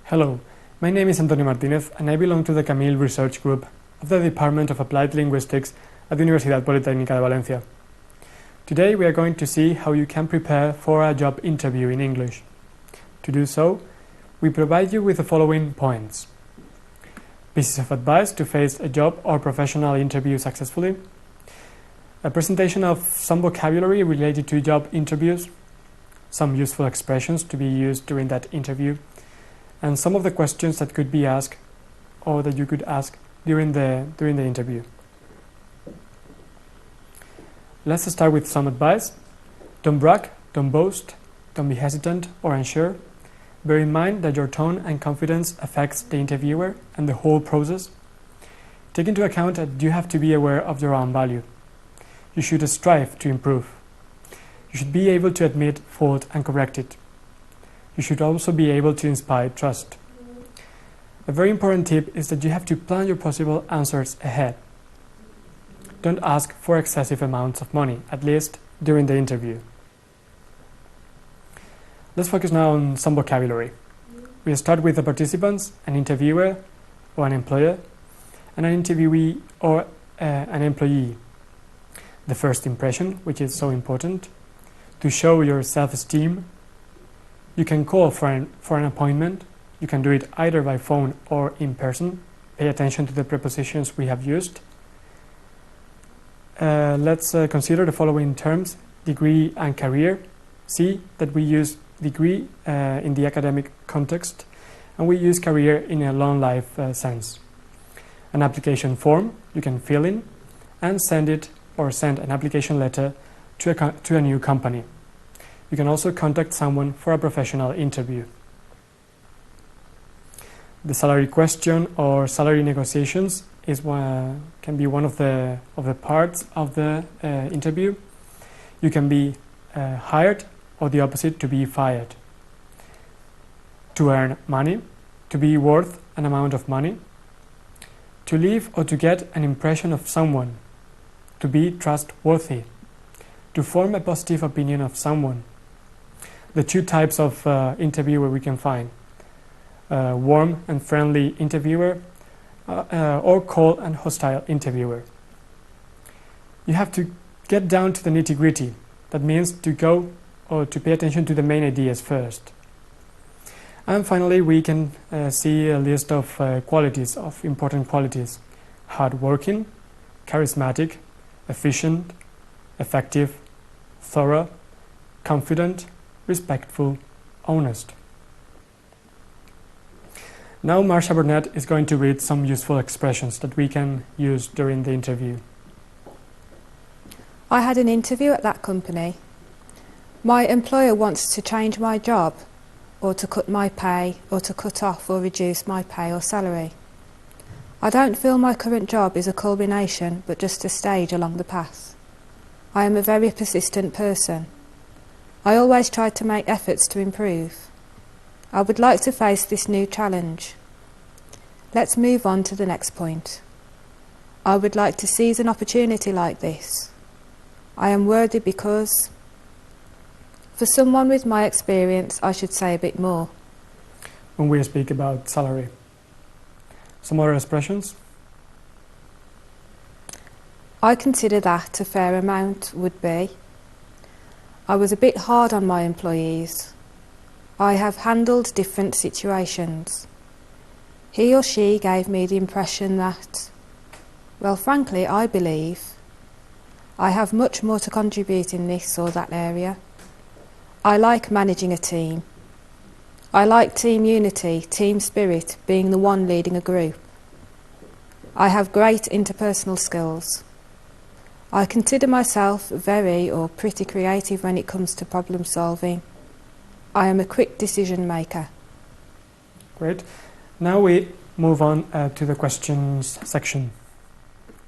Hello, my name is Antonio Martinez and I belong to the Camille Research Group of the Department of Applied Linguistics at the Universidad Politécnica de Valencia. Today we are going to see how you can prepare for a job interview in English. To do so, we provide you with the following points: pieces of advice to face a job or professional interview successfully, a presentation of some vocabulary related to job interviews, some useful expressions to be used during that interview, and some of the questions that could be asked or that you could ask during the interview. Let's start with some advice. Don't brag, don't boast, don't be hesitant or unsure. Bear in mind that your tone and confidence affects the interviewer and the whole process. Take into account that you have to be aware of your own value. You should strive to improve. You should be able to admit fault and correct it. You should also be able to inspire trust. A very important tip is that you have to plan your possible answers ahead. Don't ask for excessive amounts of money, at least during the interview. Let's focus now on some vocabulary. We'll start with the participants, an interviewer or an employer, and an interviewee or an employee. The first impression, which is so important, to show your self-esteem. You can call for an appointment. You can do it either by phone or in person. Pay attention to the prepositions we have used. Let's consider the following terms: degree and career. See that we use degree in the academic context, and we use career in a long life sense. An application form you can fill in and send an application letter to a new company. You can also contact someone for a professional interview. The salary question or salary negotiations can be one of the parts of the interview. You can be hired, or the opposite, to be fired. To earn money, to be worth an amount of money. To leave or to get an impression of someone. To be trustworthy. To form a positive opinion of someone. The two types of interviewer we can find: warm and friendly interviewer, or cold and hostile interviewer. You have to get down to the nitty-gritty. That means to go or to pay attention to the main ideas first. And finally, we can see a list of qualities, of important qualities: hardworking, charismatic, efficient, effective, thorough, confident, respectful, honest. Now Marsha Burnett is going to read some useful expressions that we can use during the interview. I had an interview at that company. My employer wants to change my job, or to cut my pay, or to cut off or reduce my pay or salary. I don't feel my current job is a culmination, but just a stage along the path. I am a very persistent person. I always try to make efforts to improve. I would like to face this new challenge. Let's move on to the next point. I would like to seize an opportunity like this. I am worthy because... For someone with my experience, I should say a bit more. When we speak about salary. Some other expressions? I consider that a fair amount would be: I was a bit hard on my employees. I have handled different situations. He or she gave me the impression that... Well, frankly, I believe I have much more to contribute in this or that area. I like managing a team. I like team unity, team spirit, being the one leading a group. I have great interpersonal skills. I consider myself very or pretty creative when it comes to problem solving. I am a quick decision maker. Great. Now we move on to the questions section.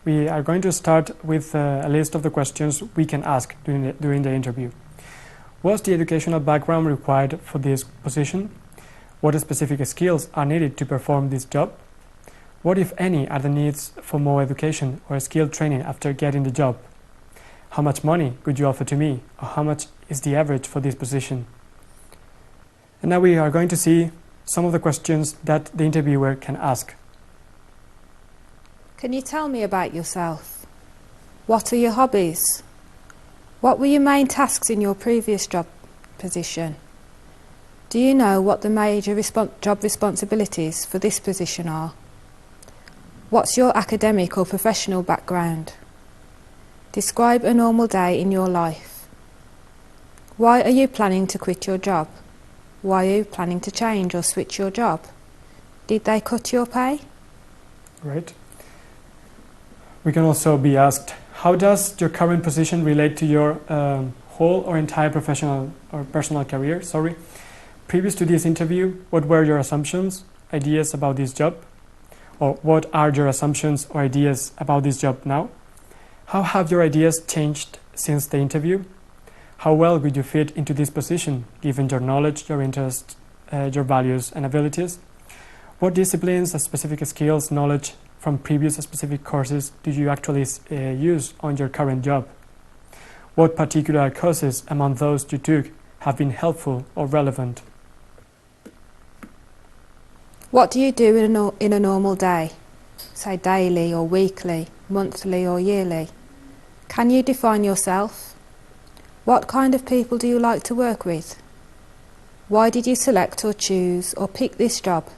We are going to start with a list of the questions we can ask during the interview. What's the educational background required for this position? What specific skills are needed to perform this job? What, if any, are the needs for more education or skill training after getting the job? How much money could you offer to me? Or how much is the average for this position? And now we are going to see some of the questions that the interviewer can ask. Can you tell me about yourself? What are your hobbies? What were your main tasks in your previous job position? Do you know what the major job responsibilities for this position are? What's your academic or professional background? Describe a normal day in your life. Why are you planning to quit your job? Why are you planning to change or switch your job? Did they cut your pay? Right. We can also be asked, how does your current position relate to your whole or entire professional or personal career? Previous to this interview, what were your assumptions, ideas about this job? Or what are your assumptions or ideas about this job now? How have your ideas changed since the interview? How well would you fit into this position, given your knowledge, your interests, your values and abilities? What disciplines and specific skills, knowledge from previous specific courses do you actually use on your current job? What particular courses among those you took have been helpful or relevant? What do you do in a normal day? Say daily or weekly, monthly or yearly. Can you define yourself? What kind of people do you like to work with? Why did you select or choose or pick this job?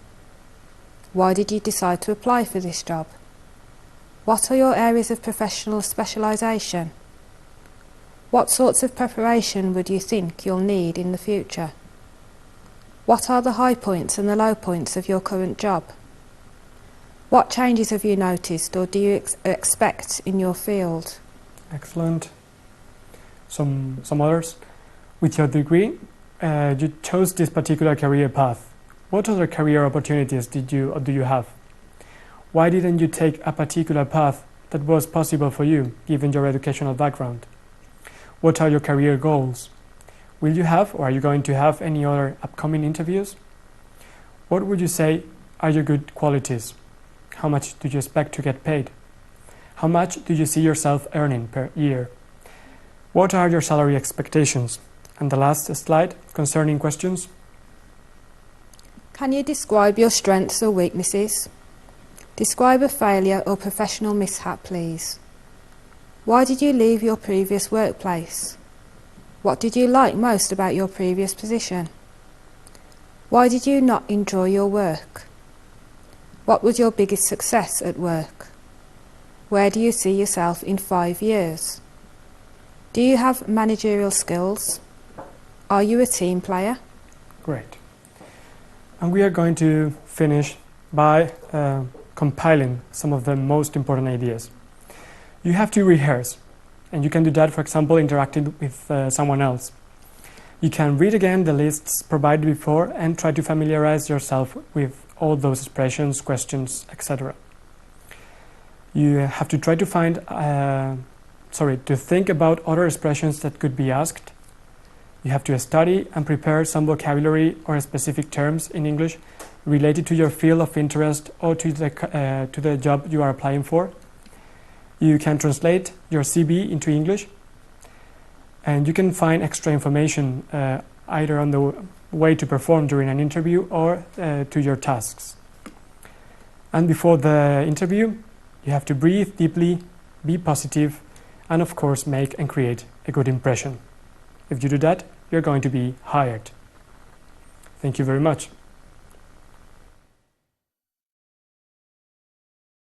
Why did you decide to apply for this job? What are your areas of professional specialisation? What sorts of preparation would you think you'll need in the future? What are the high points and the low points of your current job? What changes have you noticed or do you expect in your field? Excellent. Some others. With your degree, you chose this particular career path. What other career opportunities do you have? Why didn't you take a particular path that was possible for you, given your educational background? What are your career goals? Will you have or are you going to have any other upcoming interviews? What would you say are your good qualities? How much do you expect to get paid? How much do you see yourself earning per year? What are your salary expectations? And the last slide concerning questions. Can you describe your strengths or weaknesses? Describe a failure or professional mishap, please. Why did you leave your previous workplace? What did you like most about your previous position? Why did you not enjoy your work? What was your biggest success at work? Where do you see yourself in 5 years? Do you have managerial skills? Are you a team player? Great. And we are going to finish by compiling some of the most important ideas. You have to rehearse, and you can do that, for example, interacting with someone else. You can read again the lists provided before and try to familiarize yourself with all those expressions, questions, etc. You have to try to to think about other expressions that could be asked. You have to study and prepare some vocabulary or specific terms in English related to your field of interest or to the job you are applying for. You can translate your CV into English, and you can find extra information either on the way to perform during an interview or to your tasks. And before the interview, you have to breathe deeply, be positive, and of course make and create a good impression. If you do that, you're going to be hired. Thank you very much.